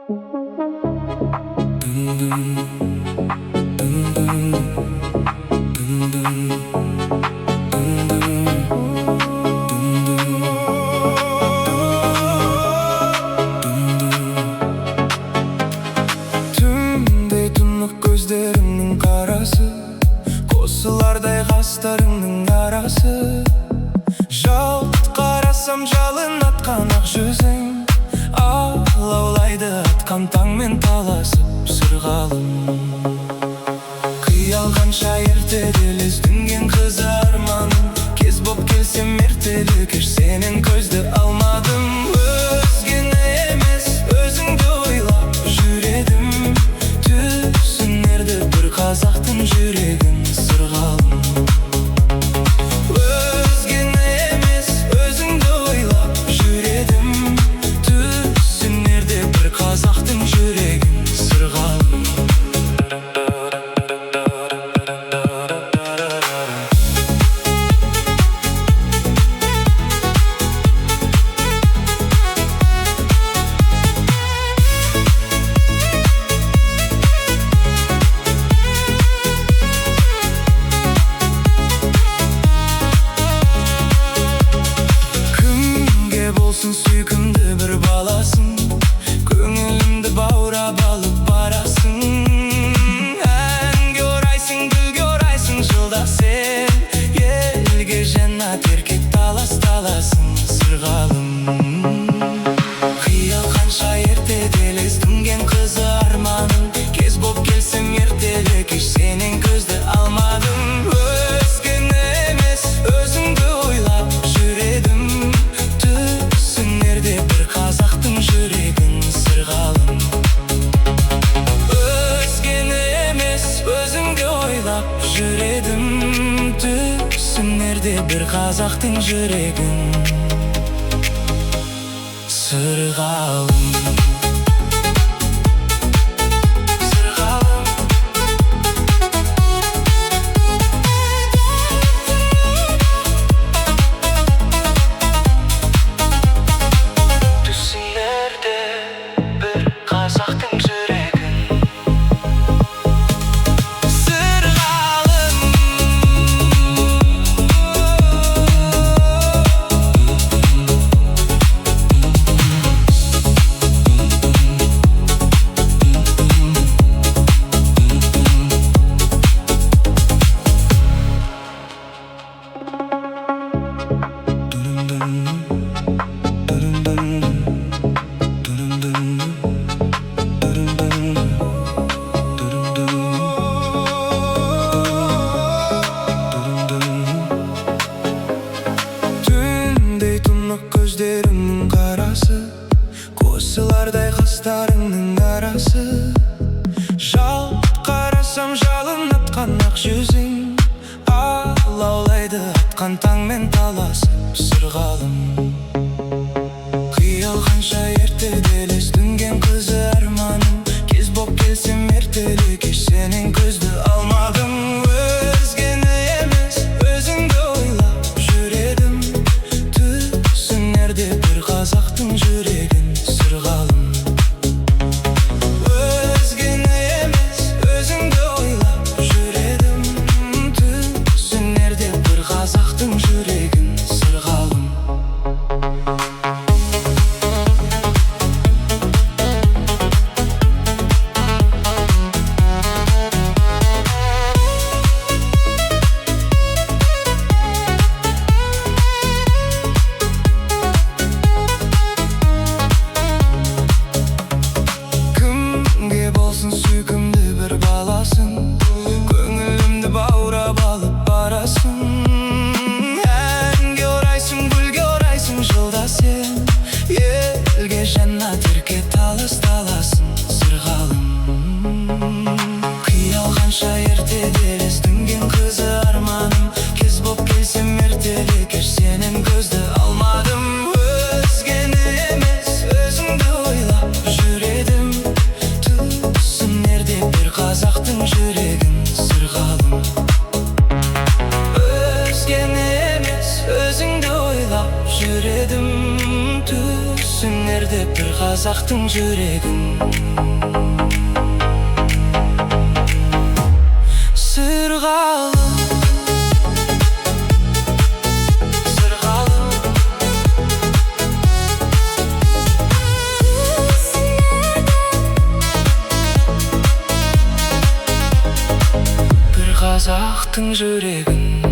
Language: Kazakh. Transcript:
Түндей тұнық көздеріңнің қарасы, қосылардай қастарыңның арасы. Жалт қарасам жалын атқан ақ жүзің, алаулайды атқан таңмен таласып сырғалым. Қиялғанша ертеделес дүнген қызы арманым, кез боп келсем ертелі кеш сенен көзді алмадым. Өзгені емес өзіңді ойлап жүредім, түсінерді бір қазақтың жүрегін сырғалым. Өзгені емес өзіңді ойлап жүредім, түсінерді бір қазақтың жүрегін сырғалым. Сүйкімді бір баласың, көңілімді баурап алып барасың. Әнге орайсың, гүлге орайсың жылда сен, елге жәннат еркек талас-таласың сырғалым. Қиял қанша ертеделес дүнген қызы арманым, кез боп келсем ертелі кеш сенен көзді алмадым. Өзгені емес өзіңді ойлап жүредім, бір қазақтың жүрегін сырғалым. Өзгені емес өзіңді ойлап жүредім, түсінерде бір қазақтың жүрегін сырғалым. Көздеріңнің қарасы, қосылардай қастарыңның арасы. Жалт қарасам жалын атқан ақ жүзің, алаулайды атқан таңмен таласып сырғалым. Қиял қанша ертеделес дүнген қызы арманым, кез боп келсем ертелі кеш сенен көзді алмадым. Өзгені емес өзіңді ойлап жүредім, бір қазақтың жүрегін сырғалым. Өзгені емес өзіңді ойлап жүредім, түсінерде бір қазақтың жүрегін сырғалым. Сүйкімді бір баласың, көңілімді баурап алып барасың. Әнге орайсың, гүлге орайсың жылда сен, елге жәннат еркек талас-таласың сырғалым. Қиял қанша ертеделес дүнген қызы арманым, кез боп келсем ертелі кеш сенен көзді алмадым. Өзгені емес өзіңді ойлап жүредім, қазақтың жүрегін сырғалым. Өзгені емес өзіңді ойлап жүредім, түсінерде бір қазақтың қазақтың жүрегін. Сырғалым, сырғалым, бір қазақтың жүрегін.